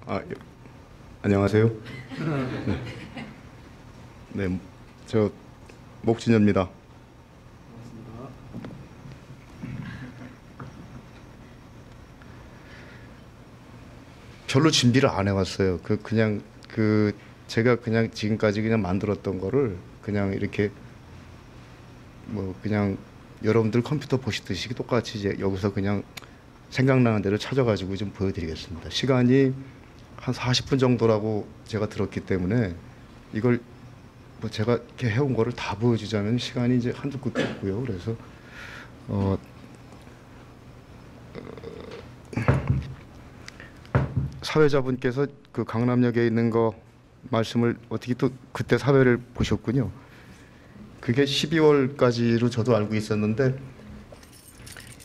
예. 안녕하세요. 네, 저 목진현입니다. 별로 준비를 안 해왔어요. 제가 그냥 지금까지 그냥 만들었던 거를 그냥 이렇게 뭐 그냥 여러분들 컴퓨터 보시듯이 똑같이 이제 여기서 그냥 생각나는 대로 찾아가지고 좀 보여드리겠습니다. 시간이 한 40분 정도라고 제가 들었기 때문에 이걸 뭐 제가 이렇게 해온 거를 다 보여주자면 시간이 이제 한두 끝도 없고요. 그래서 사회자분께서 그 강남역에 있는 거 말씀을 어떻게 또 그때 사회를 보셨군요. 그게 12월까지로 저도 알고 있었는데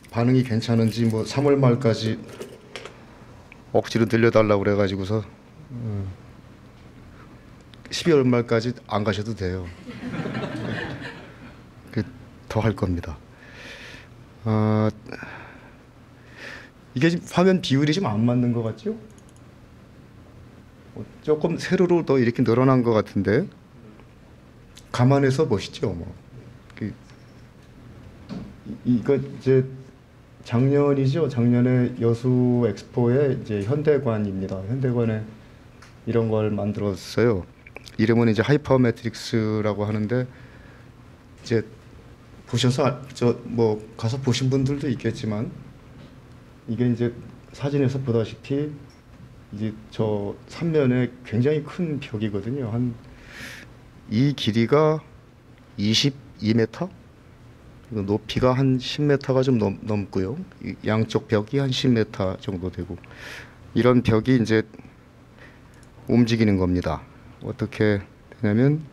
반응이 괜찮은지 뭐 3월 말까지 억지로 늘려달라고 그래가지고서 12월 말까지 안 가셔도 돼요. 더 할 겁니다. 이게 지금 화면 비율이 좀 안 맞는 것 같죠? 조금 세로로 더 이렇게 늘어난 것 같은데 감안해서 보시죠. 뭐 이거 이제 작년이죠. 작년에 여수 엑스포에 이제 현대관입니다. 현대관에 이런 걸 만들었어요. 이름은 이제 하이퍼 매트릭스라고 하는데 이제 보셔서 저 뭐 가서 보신 분들도 있겠지만 이게 이제 사진에서 보다시피 이제 저 삼면에 굉장히 큰 벽이거든요. 한 이 길이가 22m, 높이가 한 10m가 좀 넘고요. 양쪽 벽이 한 10m 정도 되고 이런 벽이 이제 움직이는 겁니다. 어떻게 되냐면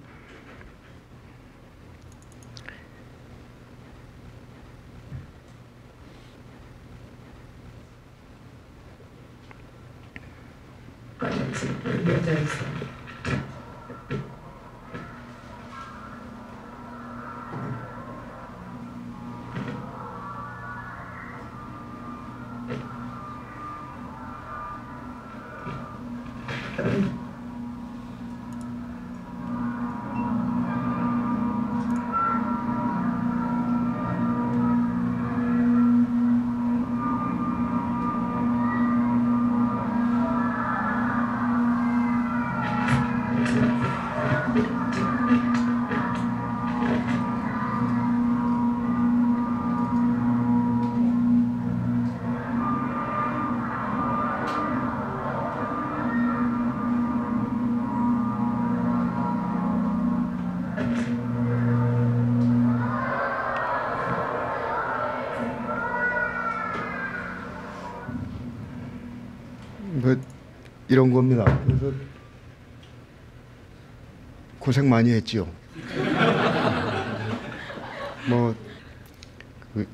뭐 이런 겁니다. 그래서 고생 많이 했지요.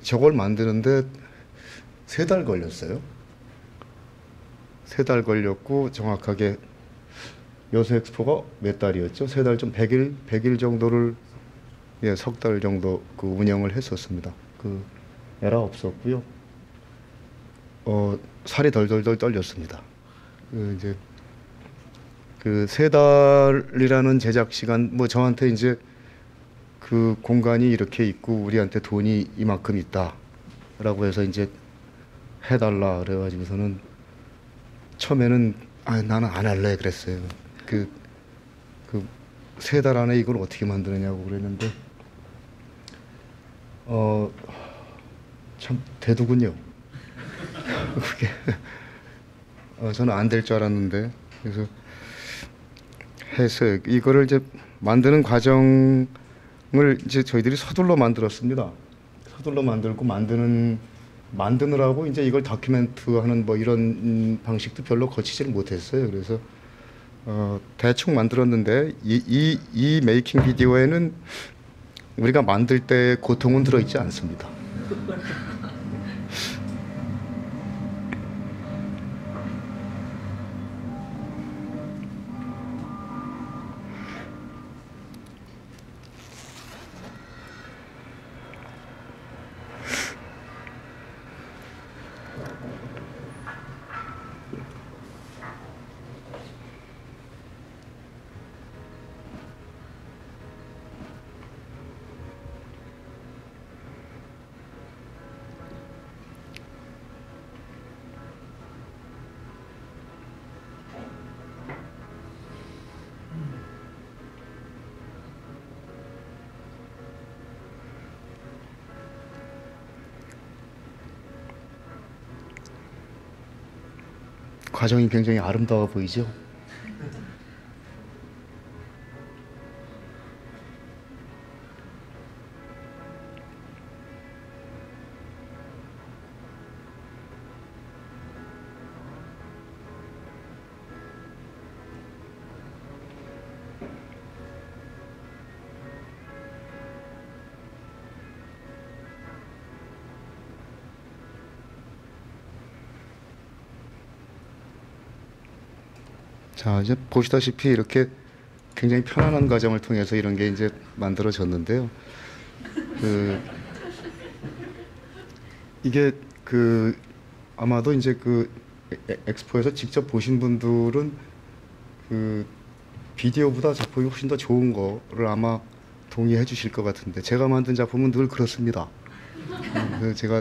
저걸 만드는데 3달 걸렸어요. 3달 걸렸고 정확하게 여수 엑스포가 몇 달이었죠? 3달 좀 100일 정도를 석 달 정도 그 운영을 했었습니다. 에라 없었고요. 살이 덜덜덜 떨렸습니다. 이제 그 3달이라는 제작 시간 뭐 저한테 이제 그 공간이 이렇게 있고 우리한테 돈이 이만큼 있다라고 해서 이제 해달라 그래가지고서는 처음에는 나는 안 할래 그랬어요. 3달 안에 이걸 어떻게 만드느냐고 그랬는데 참 대두군요. 그게 저는 안 될 줄 알았는데 그래서 했어요. 이거를 이제 만드는 과정을 이제 저희들이 서둘러 만들었습니다. 서둘러 만들고 만드느라고 이제 이걸 다큐멘트하는 뭐 이런 방식도 별로 거치지를 못했어요. 그래서 대충 만들었는데 이 메이킹 비디오에는 우리가 만들 때 고통은 들어있지 않습니다. 과정이 굉장히 아름다워 보이죠? 자, 이제 보시다시피 이렇게 굉장히 편안한 과정을 통해서 이런 게 이제 만들어졌는데요. 그 이게 그 아마도 이제 그 엑스포에서 직접 보신 분들은 그 비디오보다 작품이 훨씬 더 좋은 거를 아마 동의해 주실 것 같은데, 제가 만든 작품은 늘 그렇습니다. 그래서 제가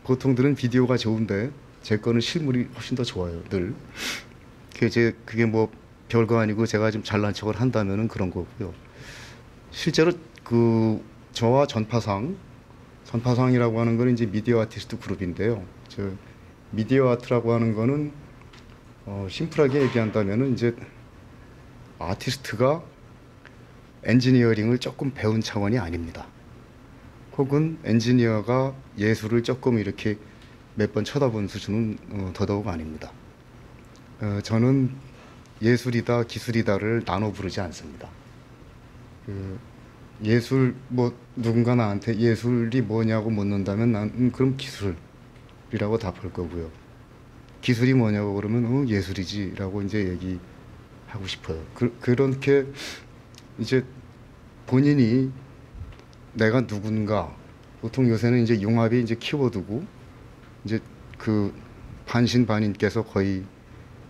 보통들은 비디오가 좋은데 제 거는 실물이 훨씬 더 좋아요, 늘. 그게 뭐 별거 아니고 제가 좀 잘난 척을 한다면은 그런 거고요. 실제로 그 저와 전파상이라고 하는 거는 이제 미디어 아티스트 그룹인데요. 저 미디어 아트라고 하는 거는 심플하게 얘기한다면은 이제 아티스트가 엔지니어링을 조금 배운 차원이 아닙니다. 혹은 엔지니어가 예술을 조금 이렇게 몇 번 쳐다본 수준은 더더욱 아닙니다. 저는 예술이다 기술이다를 나눠 부르지 않습니다. 예술, 뭐 누군가 나한테 예술이 뭐냐고 묻는다면 난 그럼 기술이라고 답할 거고요. 기술이 뭐냐고 그러면 예술이지라고 이제 얘기하고 싶어요. 그렇게 이제 본인이 내가 누군가, 보통 요새는 이제 융합이 이제 키워드고, 이제 그 반신반인께서 거의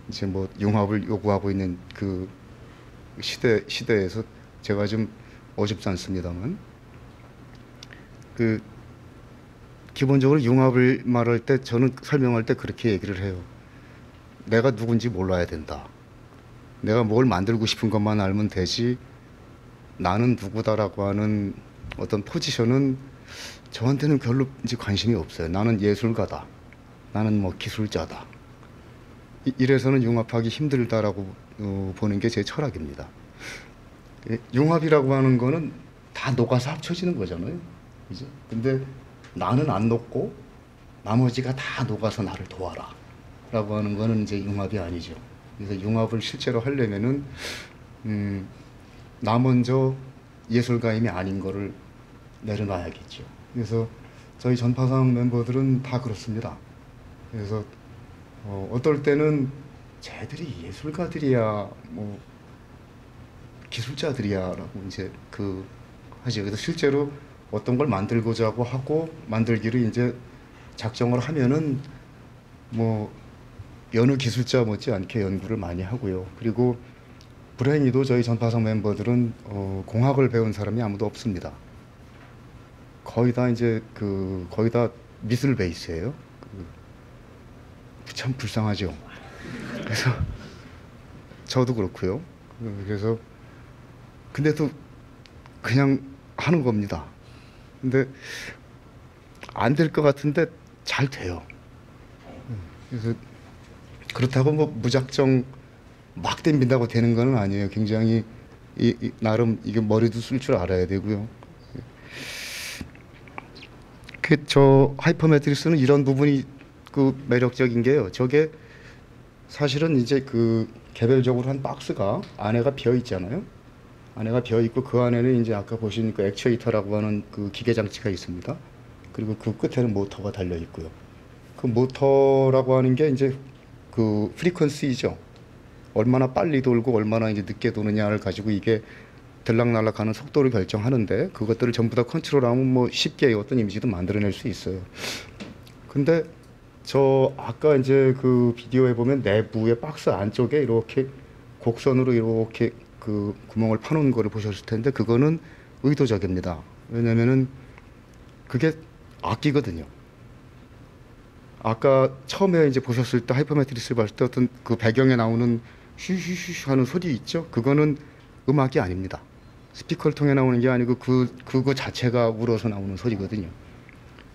이제 뭐 융합을 요구하고 있는 그 시대에서 제가 좀 어줍지 않습니다만, 그 기본적으로 융합을 말할 때 저는 설명할 때 그렇게 얘기를 해요. 내가 누군지 몰라야 된다. 내가 뭘 만들고 싶은 것만 알면 되지, 나는 누구다라고 하는 어떤 포지션은 저한테는 별로 이제 관심이 없어요. 나는 예술가다, 나는 뭐 기술자다, 이래서는 융합하기 힘들다라고 보는 게 제 철학입니다. 융합이라고 하는 거는 다 녹아서 합쳐지는 거잖아요, 그죠? 근데 나는 안 녹고 나머지가 다 녹아서 나를 도와라 라고 하는 거는 이제 융합이 아니죠. 그래서 융합을 실제로 하려면은 나 먼저 예술가임이 아닌 거를 내려놔야겠죠. 그래서 저희 전파상 멤버들은 다 그렇습니다. 그래서 어떨 때는 쟤들이 예술가들이야 뭐 기술자들이야라고 이제 하죠. 그래서 실제로 어떤 걸 만들고자 하고 만들기를 이제 작정을 하면은 뭐 여느 기술자 못지않게 연구를 많이 하고요. 그리고 불행히도 저희 전파상 멤버들은 공학을 배운 사람이 아무도 없습니다. 거의 다 이제 거의 다 미술 베이스예요. 참 불쌍하죠. 그래서 저도 그렇고요. 그래서 근데도 그냥 하는 겁니다. 근데 안 될 것 같은데 잘 돼요. 그래서 그렇다고 뭐 무작정 막 덤빈다고 되는 건 아니에요. 굉장히 나름 이게 머리도 쓸 줄 알아야 되고요. 저 하이퍼매트릭스는 이런 부분이 매력적인 게요. 저게 사실은 이제 개별적으로 한 박스가 안에가 비어 있잖아요. 안에가 비어 있고 그 안에는 이제 아까 보신 액추에이터라고 하는 기계 장치가 있습니다. 그리고 그 끝에는 모터가 달려 있고요. 그 모터라고 하는 게 이제 프리퀀시죠. 얼마나 빨리 돌고 얼마나 이제 늦게 도느냐를 가지고 이게 들락날락하는 속도를 결정하는데, 그것들을 전부 다 컨트롤하면 뭐 쉽게 어떤 이미지도 만들어낼 수 있어요. 근데 저 아까 이제 비디오에 보면 내부의 박스 안쪽에 이렇게 곡선으로 이렇게 구멍을 파놓은 거를 보셨을 텐데, 그거는 의도적입니다. 왜냐면은 그게 악기거든요. 아까 처음에 이제 보셨을 때 하이퍼매트릭스를 봤을 때 어떤 배경에 나오는 슈슈슈 하는 소리 있죠? 그거는 음악이 아닙니다. 스피커를 통해 나오는 게 아니고 그거 자체가 울어서 나오는 소리거든요.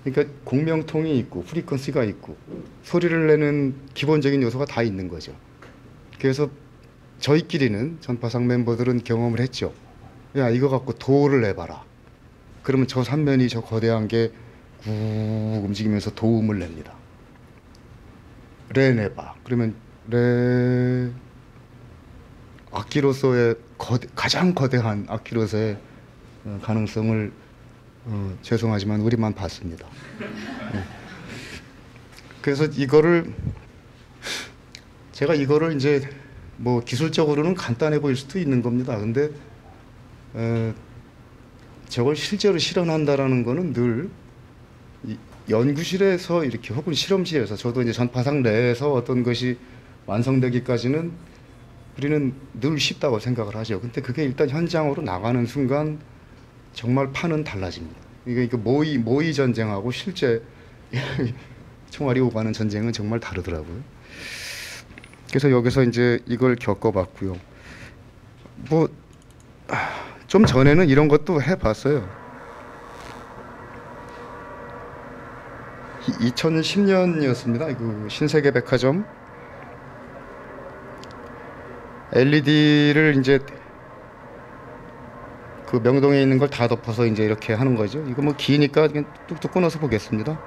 그러니까 공명통이 있고 프리퀀시가 있고 소리를 내는 기본적인 요소가 다 있는 거죠. 그래서 저희끼리는 전파상 멤버들은 경험을 했죠. 야, 이거 갖고 도를 내봐라. 그러면 저 삼면이 저 거대한 게 꾹 움직이면서 도움을 냅니다. 레 내봐. 그러면 레 악기로서의 가장 거대한 악기로서의 가능성을 죄송하지만 우리만 봤습니다. 그래서 제가 이거를 이제 뭐 기술적으로는 간단해 보일 수도 있는 겁니다. 근데 저걸 실제로 실현한다라는 거는 늘 연구실에서 이렇게 혹은 실험실에서 저도 이제 전파상 내에서 어떤 것이 완성되기까지는 우리는 늘 쉽다고 생각을 하죠. 근데 그게 일단 현장으로 나가는 순간 정말 판은 달라집니다. 이게 모의 전쟁하고 실제 총알이 오가는 전쟁은 정말 다르더라고요. 그래서 여기서 이제 이걸 겪어봤고요. 뭐 좀 전에는 이런 것도 해봤어요. 2010년이었습니다. 그 신세계 백화점 LED를 이제 그 명동에 있는 걸 다 덮어서 이제 이렇게 하는 거죠. 이거 뭐 기니까 그냥 뚝뚝 끊어서 보겠습니다.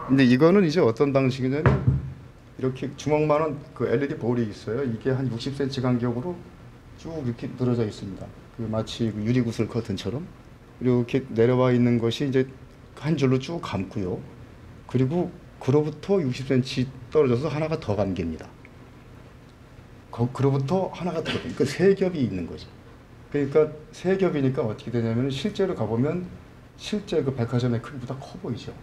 근데 이거는 이제 어떤 방식이냐면 이렇게 주먹만한 그 LED 볼이 있어요. 이게 한 60cm 간격으로 쭉 이렇게 늘어져 있습니다. 그 마치 그 유리구슬 커튼처럼 이렇게 내려와 있는 것이 이제 한 줄로 쭉 감고요. 그리고 그로부터 60cm 떨어져서 하나가 더 감깁니다. 그로부터 하나가 더, 그러니까 세 겹이 있는 거죠. 그러니까 세 겹이니까 어떻게 되냐면 실제로 가보면 실제 그 백화점의 크기보다 커 보이죠.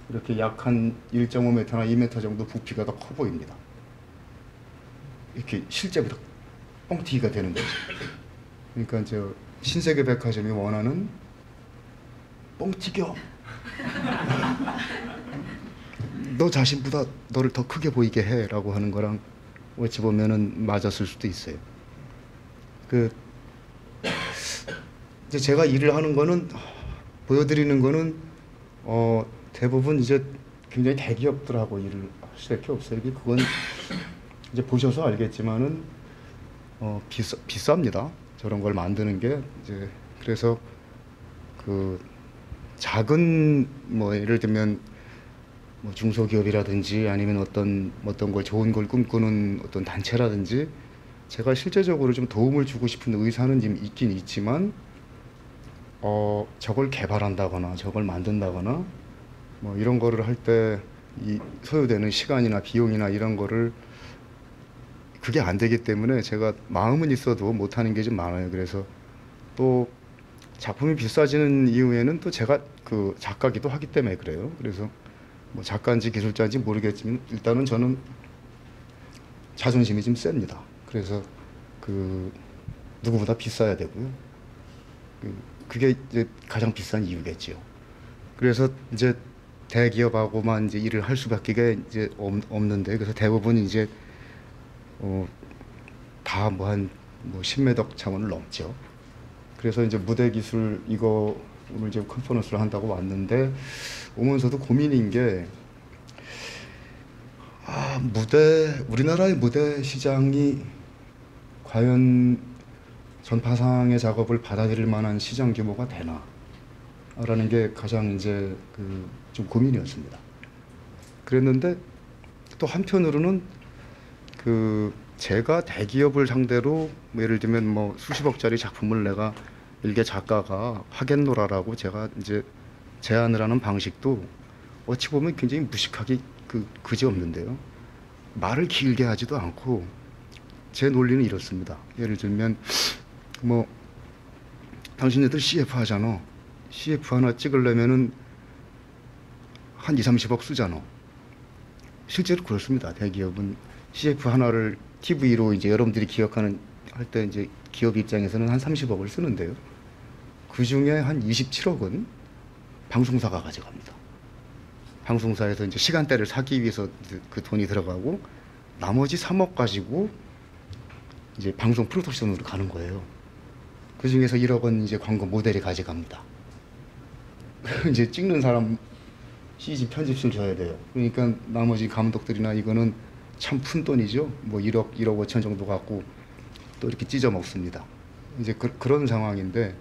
이렇게 약 한 1.5m나 2m 정도 부피가 더 커 보입니다. 이렇게 실제보다 뻥튀기가 되는 거죠. 그러니까 저 신세계 백화점이 원하는 뻥튀겨. 너 자신보다 너를 더 크게 보이게 해라고 하는 거랑 어찌 보면은 맞았을 수도 있어요. 이제 제가 일을 하는 거는 보여드리는 거는 대부분 이제 굉장히 대기업들하고 일을 할 수밖에 없어요. 그건 이제 보셔서 알겠지만은 비쌉니다. 저런 걸 만드는 게 이제 그래서 그 작은 뭐 예를 들면 뭐 중소기업이라든지 아니면 어떤 걸 좋은 걸 꿈꾸는 어떤 단체라든지 제가 실제적으로 좀 도움을 주고 싶은 의사는 좀 있긴 있지만 저걸 개발한다거나 저걸 만든다거나 뭐 이런 거를 할 때 이 소요되는 시간이나 비용이나 이런 거를 그게 안 되기 때문에 제가 마음은 있어도 못하는 게 좀 많아요. 그래서 또 작품이 비싸지는 이유에는 또 제가 그 작가기도 하기 때문에 그래요. 그래서 뭐 작가인지 기술자인지 모르겠지만 일단은 저는 자존심이 좀 셉니다. 그래서 그 누구보다 비싸야 되고요. 그게 이제 가장 비싼 이유겠죠. 그래서 이제 대기업하고만 이제 일을 할 수밖에 이제 없는데 그래서 대부분 이제 다 뭐 한 뭐 10매덕 차원을 넘죠. 그래서 이제 무대 기술 이거 오늘 이제 컨퍼런스를 한다고 왔는데 오면서도 고민인 게 우리나라의 무대 시장이 과연 전파상의 작업을 받아들일 만한 시장 규모가 되나? 라는 게 가장 이제 좀 고민이었습니다. 그랬는데 또 한편으로는 제가 대기업을 상대로 뭐 예를 들면 뭐 수십억짜리 작품을 내가 일개 작가가 하겠노라라고 제가 이제 제안을 하는 방식도 어찌 보면 굉장히 무식하기 그지없는데요. 말을 길게 하지도 않고 제 논리는 이렇습니다. 예를 들면 뭐 당신네들 CF 하잖아. CF 하나 찍으려면은 한 2, 30억 쓰잖아. 실제로 그렇습니다. 대기업은 CF 하나를 TV로 이제 여러분들이 기억하는 할 때 이제 기업 입장에서는 한 30억을 쓰는데요. 그 중에 한 27억은 방송사가 가져갑니다. 방송사에서 이제 시간대를 사기 위해서 그 돈이 들어가고 나머지 3억 가지고 이제 방송 프로덕션으로 가는 거예요. 그 중에서 1억 원 이제 광고 모델이 가져갑니다. 이제 찍는 사람 CG 편집실 줘야 돼요. 그러니까 나머지 감독들이나 이거는 참 푼 돈이죠. 뭐 1억 5천 정도 갖고 또 이렇게 찢어 먹습니다. 이제 그런 상황인데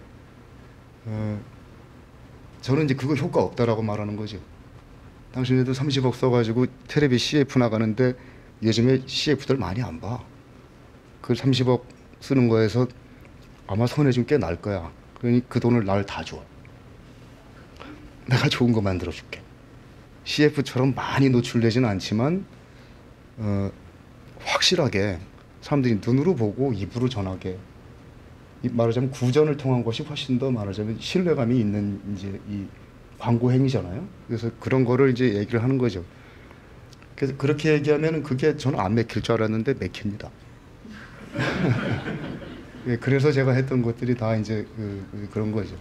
저는 이제 그거 효과 없다라고 말하는 거죠. 당신네도 30억 써가지고 텔레비 CF 나가는데 요즘에 CF들 많이 안 봐. 그 30억 쓰는 거에서 아마 손해 좀 꽤 날 거야. 그러니 그 돈을 날 다 줘. 내가 좋은 거 만들어 줄게. CF처럼 많이 노출되지는 않지만 확실하게 사람들이 눈으로 보고 입으로 전하게, 말하자면 구전을 통한 것이 훨씬 더 말하자면 신뢰감이 있는 이제 이 광고 행위잖아요. 그래서 그런 거를 이제 얘기를 하는 거죠. 그래서 그렇게 얘기하면 그게 저는 안 맥힐 줄 알았는데 맥힙니다. 예, 그래서 제가 했던 것들이 다 이제 그런 거죠.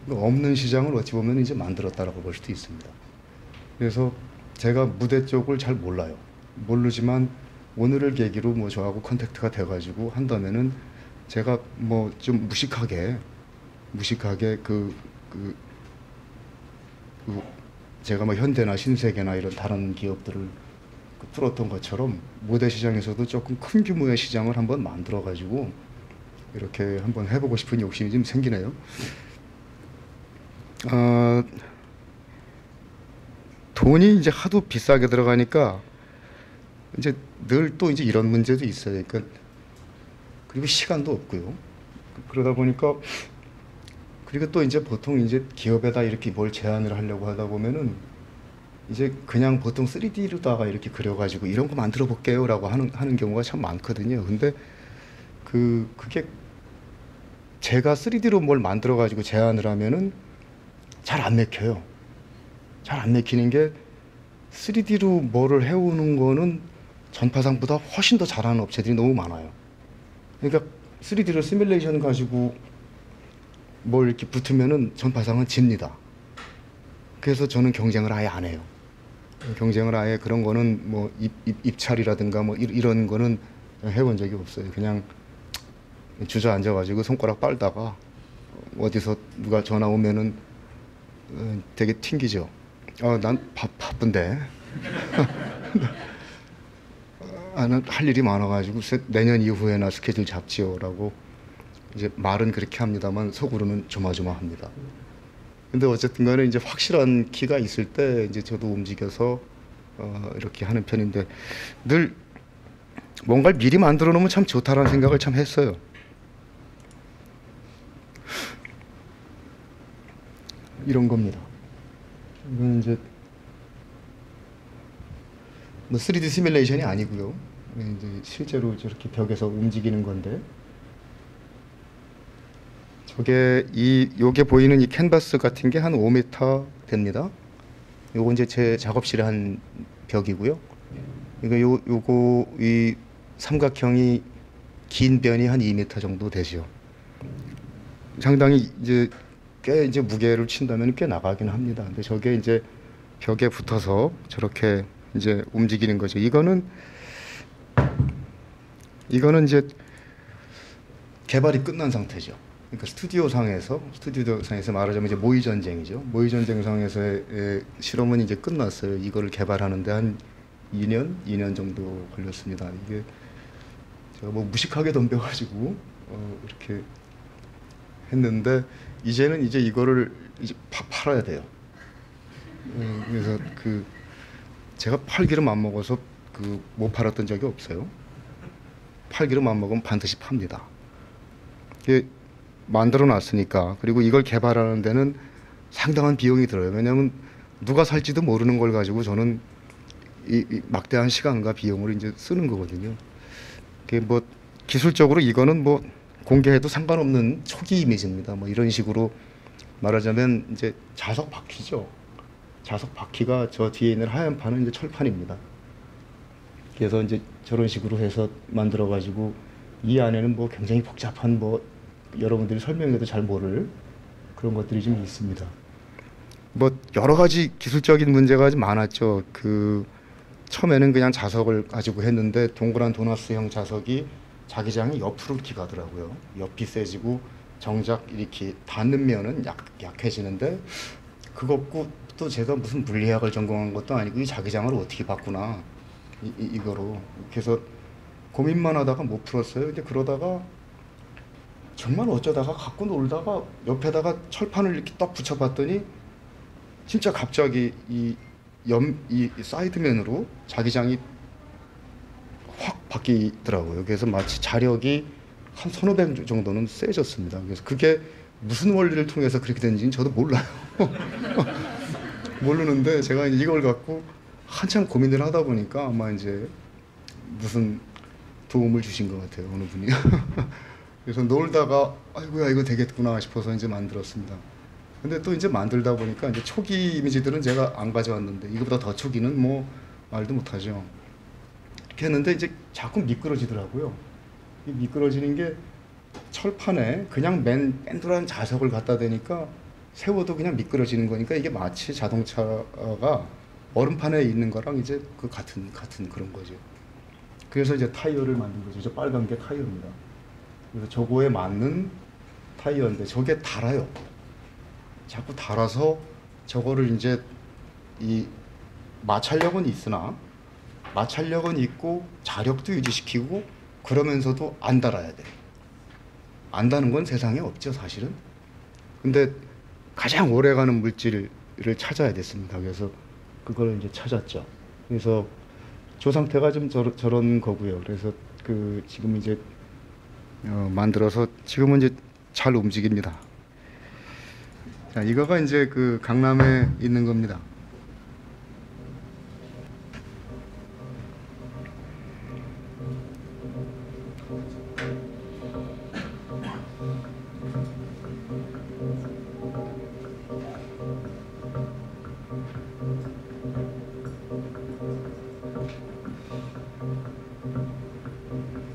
없는 시장을 어찌 보면 이제 만들었다라고 볼 수도 있습니다. 그래서 제가 무대 쪽을 잘 몰라요. 모르지만 오늘을 계기로 뭐 저하고 컨택트가 돼가지고 한다면은 제가 뭐 좀 무식하게 제가 뭐 현대나 신세계나 이런 다른 기업들을 뚫었던 것처럼 무대 시장에서도 조금 큰 규모의 시장을 한번 만들어 가지고 이렇게 한번 해보고 싶은 욕심이 좀 생기네요. 돈이 이제 하도 비싸게 들어가니까 이제 늘 또 이제 이런 문제도 있어요. 그러니까 그리고 시간도 없고요. 그러다 보니까 그리고 또 이제 보통 이제 기업에다 이렇게 뭘 제안을 하려고 하다 보면은 이제 그냥 보통 3D로다가 이렇게 그려가지고 이런 거 만들어 볼게요라고 하는 경우가 참 많거든요. 근데 그게 제가 3D로 뭘 만들어 가지고 제안을 하면은 잘 안 맥혀요. 잘 안 맥히는 게 3D로 뭐를 해오는 거는 전파상보다 훨씬 더 잘하는 업체들이 너무 많아요. 그러니까 3D로 시뮬레이션 가지고 뭘 이렇게 붙으면은 전파상은 집니다. 그래서 저는 경쟁을 아예 안 해요. 경쟁을 아예 그런 거는 뭐 입찰이라든가 뭐 이런 거는 해본 적이 없어요. 그냥 주저앉아가지고 손가락 빨다가 어디서 누가 전화 오면은 되게 튕기죠. 난 바쁜데. 나는 할 일이 많아가지고 내년 이후에나 스케줄 잡지요라고 이제 말은 그렇게 합니다만 속으로는 조마조마합니다. 근데 어쨌든 간에 이제 확실한 키가 있을 때 이제 저도 움직여서 이렇게 하는 편인데 늘 뭔가를 미리 만들어 놓으면 참 좋다라는 생각을 참 했어요. 이런 겁니다. 이건 이제 뭐 3D 시뮬레이션이 아니고요. 이제 실제로 저렇게 벽에서 움직이는 건데 요게 보이는 이 캔버스 같은 게 한 5m 됩니다. 요거 이제 제 작업실에 한 벽이고요. 요거 이 삼각형이 긴 변이 한 2m 정도 되죠. 상당히 이제 꽤 이제 무게를 친다면 꽤 나가긴 합니다. 근데 저게 이제 벽에 붙어서 저렇게 이제 움직이는 거죠. 이거는 이제 개발이 끝난 상태죠. 그러니까 스튜디오상에서 말하자면 이제 모의 전쟁이죠. 모의 전쟁상에서의 실험은 이제 끝났어요. 이거를 개발하는데 한 2년 정도 걸렸습니다. 이게 제가 뭐 무식하게 덤벼가지고 이렇게 했는데 이제는 이제 이거를 이제 팔아야 돼요. 그래서 제가 팔기름 안 먹어서 못 팔았던 적이 없어요. 팔기름 안 먹으면 반드시 팝니다. 이게 만들어 놨으니까. 그리고 이걸 개발하는 데는 상당한 비용이 들어요. 왜냐하면 누가 살지도 모르는 걸 가지고 저는 이 막대한 시간과 비용을 이제 쓰는 거거든요. 그게 뭐 기술적으로 이거는 뭐 공개해도 상관없는 초기 이미지입니다. 뭐 이런 식으로 말하자면 이제 자석 바퀴죠. 자석 바퀴가 저 뒤에 있는 하얀 판은 이제 철판입니다. 그래서 이제 저런 식으로 해서 만들어 가지고 이 안에는 뭐 굉장히 복잡한 뭐 여러분들이 설명해도 잘 모를 그런 것들이 좀 있습니다. 뭐 여러 가지 기술적인 문제가 좀 처음에는 그냥 자석을 가지고 했는데 동그란 도나스형 자석이 자기장이 옆으로 이렇게 가더라고요. 옆이 세지고 정작 이렇게 닿는 면은 약해지는데 그것고 또 제가 무슨 물리학을 전공한 것도 아니고 이 자기장을 어떻게 바꾸나 이거로 그래서 고민만 하다가 못 풀었어요. 근데 그러다가 정말 어쩌다가 갖고 놀다가 옆에다가 철판을 이렇게 딱 붙여봤더니 진짜 갑자기 이 사이드면으로 자기장이 확 바뀌더라고요. 그래서 마치 자력이 한 1,500 정도는 세졌습니다. 그래서 그게 무슨 원리를 통해서 그렇게 된지는 저도 몰라요. 모르는데 제가 이걸 갖고 한참 고민을 하다 보니까 아마 이제 무슨 도움을 주신 것 같아요. 어느 분이. 그래서 놀다가 아이고야 이거 되겠구나 싶어서 이제 만들었습니다. 근데 또 이제 만들다 보니까 이제 초기 이미지들은 제가 안 가져왔는데 이거보다 더 초기는 뭐 말도 못하죠. 이렇게 했는데 이제 자꾸 미끄러지더라고요. 이 미끄러지는 게 철판에 그냥 맨돌한 자석을 갖다 대니까 세워도 그냥 미끄러지는 거니까 이게 마치 자동차가 얼음판에 있는 거랑 이제 그 같은 그런 거죠. 그래서 이제 타이어를 만든 거죠. 저 빨간 게 타이어입니다. 그래서 저거에 맞는 타이어인데 저게 달아요. 자꾸 달아서 저거를 이제 이 마찰력은 있으나 마찰력은 있고 자력도 유지시키고 그러면서도 안 달아야 돼. 안 다는 건 세상에 없죠, 사실은. 근데 가장 오래가는 물질을 찾아야 됐습니다. 그래서 그걸 이제 찾았죠. 그래서 저 상태가 좀 저런 거고요. 그래서 그 지금 이제 만들어서 지금은 이제 잘 움직입니다. 자, 이거가 이제 그 강남에 있는 겁니다.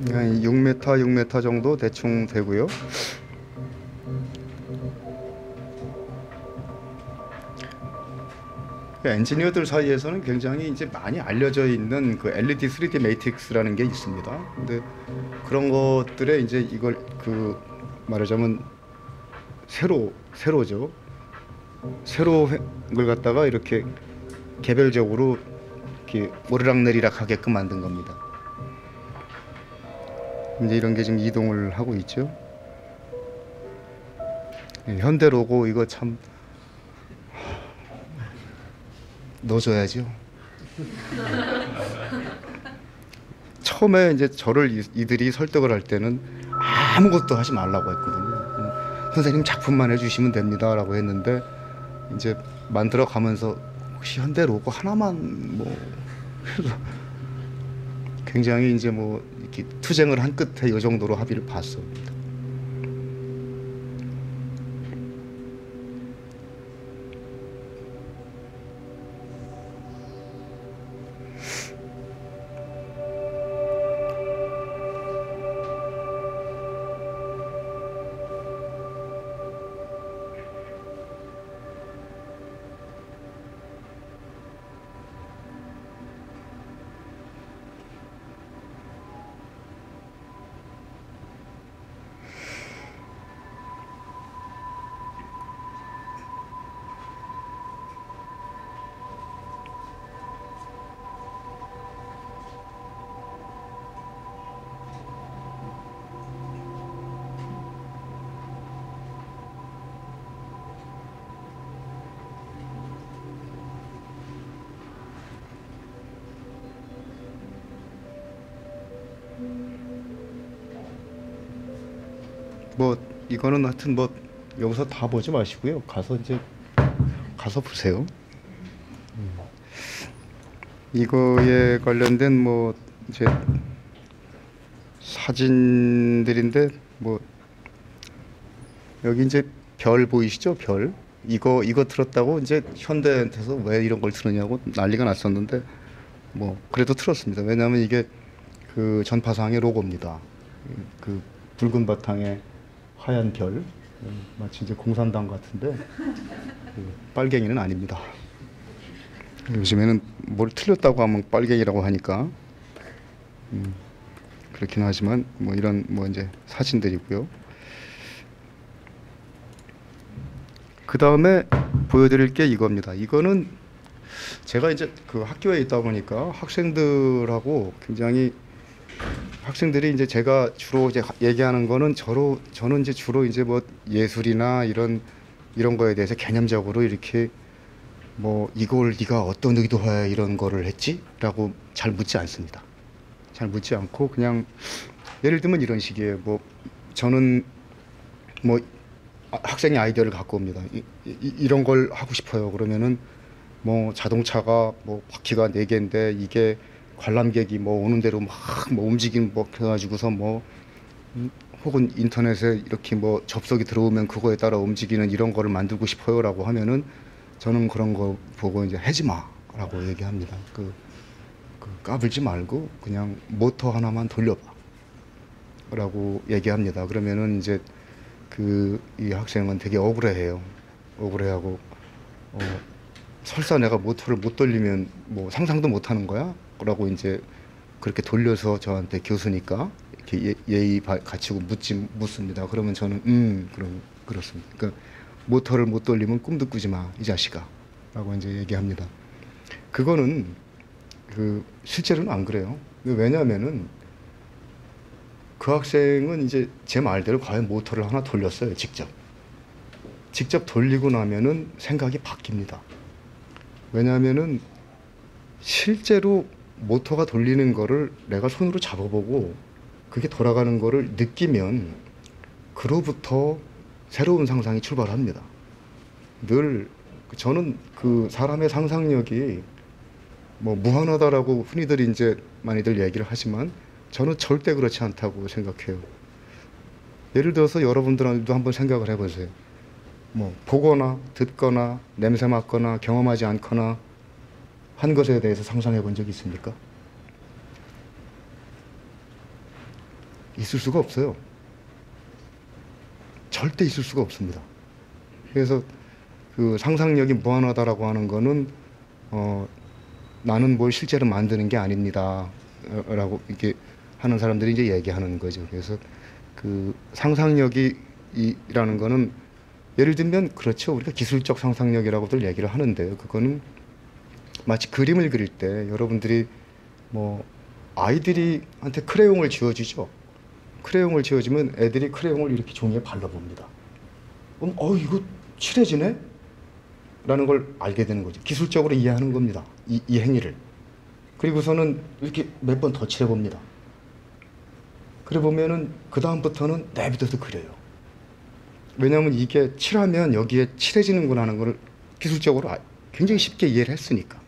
한 6m 정도 대충 되고요. 엔지니어들 사이에서는 굉장히 이제 많이 알려져 있는 그 LED 3D 매트릭스라는 게 있습니다. 근데 그런 것들에 이제 이걸 그 말하자면 세로죠. 세로를 갖다가 이렇게 개별적으로 이렇게 오르락내리락 하게끔 만든 겁니다. 이제 이런 게 지금 이동을 하고 있죠. 현대로고 이거 참 넣어줘야죠. 처음에 이제 저를 이들이 설득을 할 때는 아무것도 하지 말라고 했거든요. 선생님 작품만 해주시면 됩니다라고 했는데 이제 만들어 가면서 혹시 현대로고 하나만 뭐 그래서 굉장히 이제 뭐 이렇게 투쟁을 한 끝에 이 정도로 합의를 봤습니다. 뭐 이거는 하여튼 뭐 여기서 다 보지 마시고요. 가서 보세요. 이거에 관련된 뭐 이제 사진들인데 뭐 여기 이제 별 보이시죠? 별. 이거 틀었다고 이제 현대한테서 왜 이런 걸 틀느냐고 난리가 났었는데 뭐 그래도 틀었습니다. 왜냐하면 이게 그 전파상의 로고입니다. 그 붉은 바탕에 하얀 별, 마치 이제 공산당 같은데 그 빨갱이는 아닙니다. 요즘에는 뭘 틀렸다고 하면 빨갱이라고 하니까 그렇긴 하지만 뭐 이런 뭐 이제 사진들이고요. 그 다음에 보여드릴 게 이겁니다. 이거는 제가 이제 그 학교에 있다 보니까 학생들하고 굉장히 학생들이 이제 제가 주로 이제 얘기하는 거는 저는 이제 주로 이제 뭐 예술이나 이런 거에 대해서 개념적으로 이렇게 뭐 이걸 네가 어떤 의도하에 이런 거를 했지?라고 잘 묻지 않습니다. 잘 묻지 않고 그냥 예를 들면 이런 식이에요. 뭐 저는 뭐 학생이 아이디어를 갖고 옵니다. 이런 걸 하고 싶어요. 그러면은 뭐 자동차가 뭐 바퀴가 4개인데 이게 관람객이 뭐 오는 대로 막 뭐 움직이는 뭐 그래가지고서 뭐 혹은 인터넷에 이렇게 뭐 접속이 들어오면 그거에 따라 움직이는 이런 거를 만들고 싶어요라고 하면은 저는 그런 거 보고 이제 하지 마라고 얘기합니다. 그 까불지 말고 그냥 모터 하나만 돌려봐라고 얘기합니다. 그러면은 이제 이 학생은 되게 억울해해요. 억울해하고 설사 내가 모터를 못 돌리면 뭐 상상도 못 하는 거야? 라고 이제 그렇게 돌려서 저한테 교수니까 이렇게 예의 갖추고 묻습니다. 그러면 저는 그렇습니다. 그러니까 모터를 못 돌리면 꿈도 꾸지 마, 이 자식아. 라고 이제 얘기합니다. 그거는 실제로는 안 그래요. 왜냐하면은 그 학생은 이제 제 말대로 과연 모터를 하나 돌렸어요. 직접 돌리고 나면은 생각이 바뀝니다. 왜냐하면은 실제로 모터가 돌리는 거를 내가 손으로 잡아보고 그게 돌아가는 거를 느끼면 그로부터 새로운 상상이 출발합니다. 늘 저는 그 사람의 상상력이 뭐 무한하다라고 흔히들 이제 많이들 얘기를 하지만 저는 절대 그렇지 않다고 생각해요. 예를 들어서 여러분들도 한번 생각을 해보세요. 뭐 보거나 듣거나 냄새 맡거나 경험하지 않거나 한 것에 대해서 상상해 본 적이 있습니까? 있을 수가 없어요. 절대 있을 수가 없습니다. 그래서 그 상상력이 무한하다라고 하는 거는 나는 뭘 실제로 만드는 게 아닙니다. 라고 이렇게 하는 사람들이 이제 얘기하는 거죠. 그래서 그 상상력이라는 거는 예를 들면 그렇죠. 우리가 기술적 상상력이라고들 얘기를 하는데요. 그거는 마치 그림을 그릴 때 여러분들이 뭐 아이들이한테 크레용을 쥐어주죠. 크레용을 쥐어주면 애들이 크레용을 이렇게 종이에 발라봅니다. 그럼 이거 칠해지네? 라는 걸 알게 되는 거죠. 기술적으로 이해하는 겁니다. 이 행위를. 그리고서는 이렇게 몇 번 더 칠해봅니다. 그래 보면은 그 다음부터는 내비둬서 그려요. 왜냐하면 이게 칠하면 여기에 칠해지는구나 하는 걸 기술적으로 굉장히 쉽게 이해를 했으니까.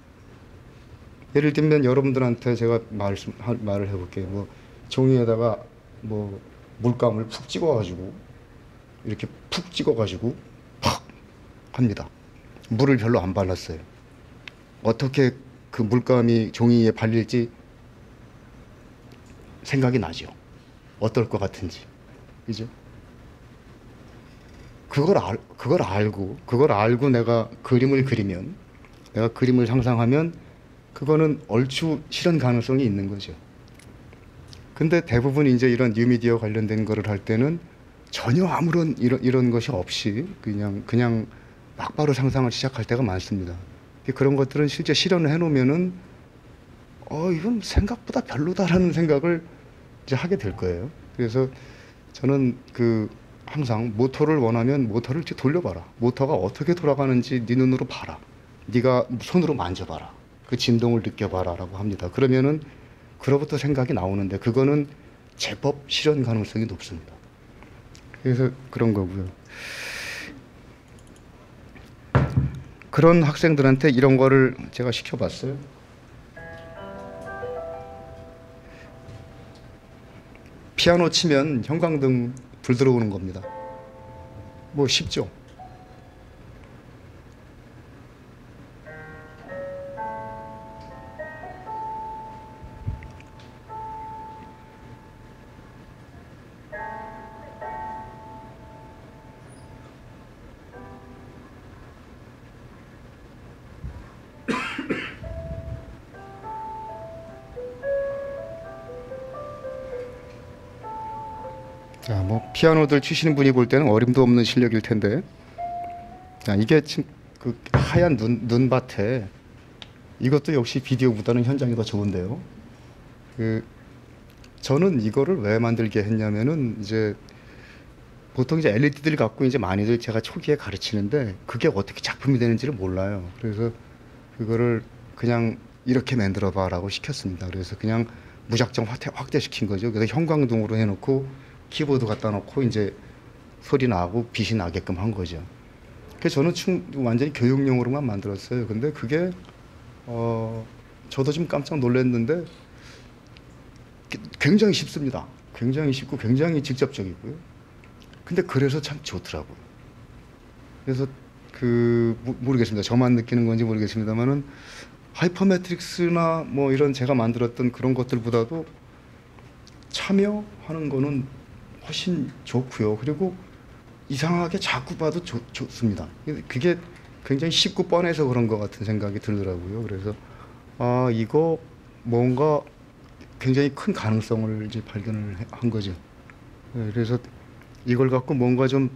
예를 들면 여러분들한테 제가 말을 해볼게요. 뭐 종이에다가 뭐 물감을 푹 찍어가지고 이렇게 푹 찍어가지고 팍 합니다. 물을 별로 안 발랐어요. 어떻게 그 물감이 종이에 발릴지 생각이 나죠. 어떨 것 같은지. 그죠? 그걸 알고 내가 그림을 그리면, 내가 그림을 상상하면 그거는 얼추 실현 가능성이 있는 거죠. 근데 대부분 이제 이런 뉴미디어 관련된 거를 할 때는 전혀 아무런 이런 것이 없이 그냥 막바로 상상을 시작할 때가 많습니다. 그런 것들은 실제 실현을 해놓으면은 이건 생각보다 별로다라는 생각을 이제 하게 될 거예요. 그래서 저는 항상 모터를 원하면 모터를 이렇게 돌려봐라. 모터가 어떻게 돌아가는지 네 눈으로 봐라. 네가 손으로 만져봐라. 그 진동을 느껴봐라라고 합니다. 그러면은 그로부터 생각이 나오는데 그거는 제법 실현 가능성이 높습니다. 그래서 그런 거고요. 그런 학생들한테 이런 거를 제가 시켜봤어요. 피아노 치면 형광등 불 들어오는 겁니다. 뭐 쉽죠? 자, 뭐 피아노들 치시는 분이 볼 때는 어림도 없는 실력일 텐데, 자, 이게 지금 그 하얀 눈밭에 이것도 역시 비디오보다는 현장이 더 좋은데요. 그 저는 이거를 왜 만들게 했냐면은 이제 보통 이제 LED들 갖고 이제 많이들 제가 초기에 가르치는데 그게 어떻게 작품이 되는지를 몰라요. 그래서 그거를 그냥 이렇게 만들어 봐라고 시켰습니다. 그래서 그냥 무작정 확대시킨 거죠. 그래서 형광등으로 해놓고 키보드 갖다 놓고 이제 소리 나고 빛이 나게끔 한 거죠. 그래서 저는 완전히 교육용으로만 만들었어요. 근데 그게 저도 좀 깜짝 놀랐는데 굉장히 쉽습니다. 굉장히 쉽고 굉장히 직접적이고요. 근데 그래서 참 좋더라고요. 그래서 모르겠습니다. 저만 느끼는 건지 모르겠습니다만은 하이퍼매트릭스나 뭐 이런 제가 만들었던 그런 것들보다도 참여하는 거는 훨씬 좋고요. 그리고 이상하게 자꾸 봐도 좋습니다. 그게 굉장히 쉽고 뻔해서 그런 것 같은 생각이 들더라고요. 그래서 이거 뭔가 굉장히 큰 가능성을 이제 발견을 한 거죠. 그래서 이걸 갖고 뭔가 좀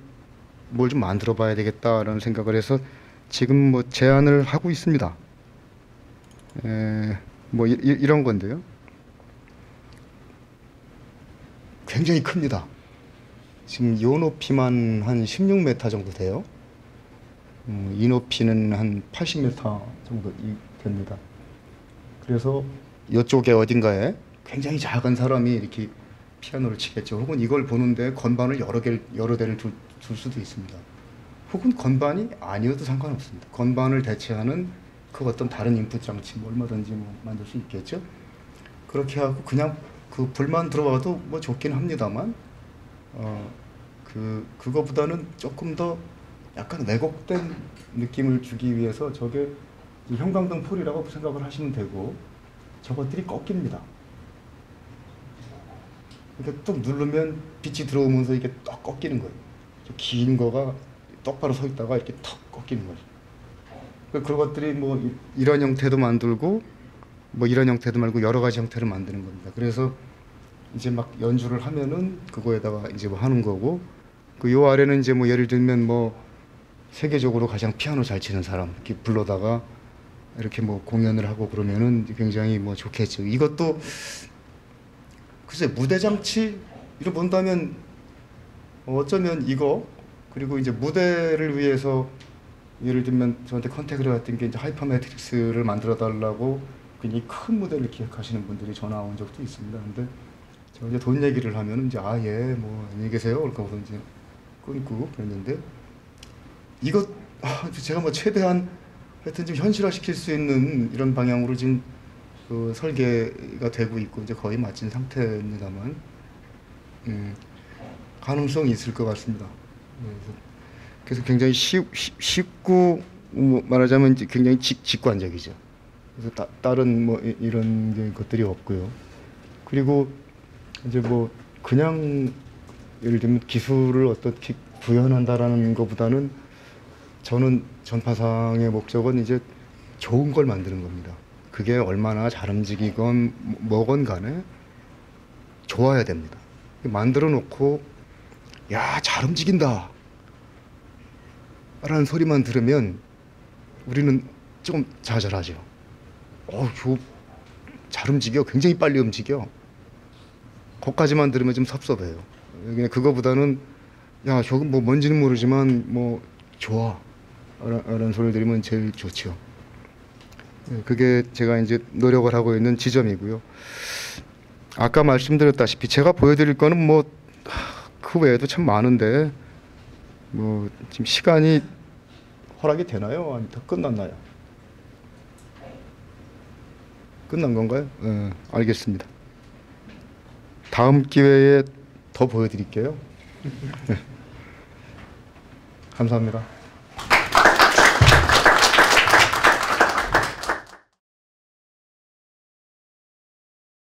뭘 좀 만들어 봐야 되겠다라는 생각을 해서 지금 뭐 제안을 하고 있습니다. 뭐 이런 건데요. 굉장히 큽니다. 지금 요 높이만 한 16m 정도 돼요. 이 높이는 한 80m 정도 됩니다. 그래서 이쪽에 어딘가에 굉장히 작은 사람이 이렇게 피아노를 치겠죠. 혹은 이걸 보는데 건반을 여러 대를 둘 수도 있습니다. 혹은 건반이 아니어도 상관없습니다. 건반을 대체하는 그 어떤 다른 인풋 장치 뭐 얼마든지 뭐 만들 수 있겠죠. 그렇게 하고 그냥 그 불만 들어와도 뭐 좋긴 합니다만 그거보다는 조금 더 약간 왜곡된 느낌을 주기 위해서 저게 형광등 폴이라고 생각을 하시면 되고 저것들이 꺾입니다. 이렇게 뚝 누르면 빛이 들어오면서 이게 떡 꺾이는 거예요. 긴 거가 똑바로 서 있다가 이렇게 턱 꺾이는 거죠. 그런 것들이 뭐 이런 형태도 만들고 뭐 이런 형태도 말고 여러 가지 형태를 만드는 겁니다. 그래서 이제 막 연주를 하면은 그거에다가 이제 뭐 하는 거고 요 아래는 이제 뭐 예를 들면 뭐 세계적으로 가장 피아노 잘 치는 사람 이렇게 불러다가 이렇게 뭐 공연을 하고 그러면은 굉장히 뭐 좋겠죠. 이것도 글쎄 무대 장치를 본다면 어쩌면 이거 그리고 이제 무대를 위해서 예를 들면 저한테 컨택을 해왔던 게 이제 하이퍼매트릭스를 만들어 달라고 굉장히 큰 무대를 기획하시는 분들이 전화 온 적도 있습니다. 근데 제가 이제 돈 얘기를 하면 이제 예 뭐 안녕히 계세요 그러니까 이제 끊고 그랬는데 이거 제가 뭐 최대한 하여튼 좀 현실화시킬 수 있는 이런 방향으로 지금 그 설계가 되고 있고 이제 거의 마친 상태입니다만 가능성이 있을 것 같습니다. 그래서 굉장히 쉽고 뭐 말하자면 이제 굉장히 직관적이죠. 그래서 다른 뭐 이런 것들이 없고요. 그리고 이제 뭐 그냥 예를 들면 기술을 어떻게 구현한다라는 것보다는 저는 전파상의 목적은 이제 좋은 걸 만드는 겁니다. 그게 얼마나 잘 움직이건 뭐건 간에 좋아야 됩니다. 만들어 놓고 야, 잘 움직인다 라는 소리만 들으면 우리는 조금 좌절하죠. 잘 움직여. 굉장히 빨리 움직여. 거기까지만 들으면 좀 섭섭해요. 그냥 그거보다는 야, 저건 뭐 뭔지는 모르지만 뭐 좋아 라는 소리를 들으면 제일 좋죠. 그게 제가 이제 노력을 하고 있는 지점이고요. 아까 말씀드렸다시피 제가 보여드릴 거는 뭐 그 외에도 참 많은데 뭐 지금 시간이 허락이 되나요? 아니 더 끝났나요? 끝난 건가요? 알겠습니다. 다음 기회에 더 보여드릴게요. 감사합니다.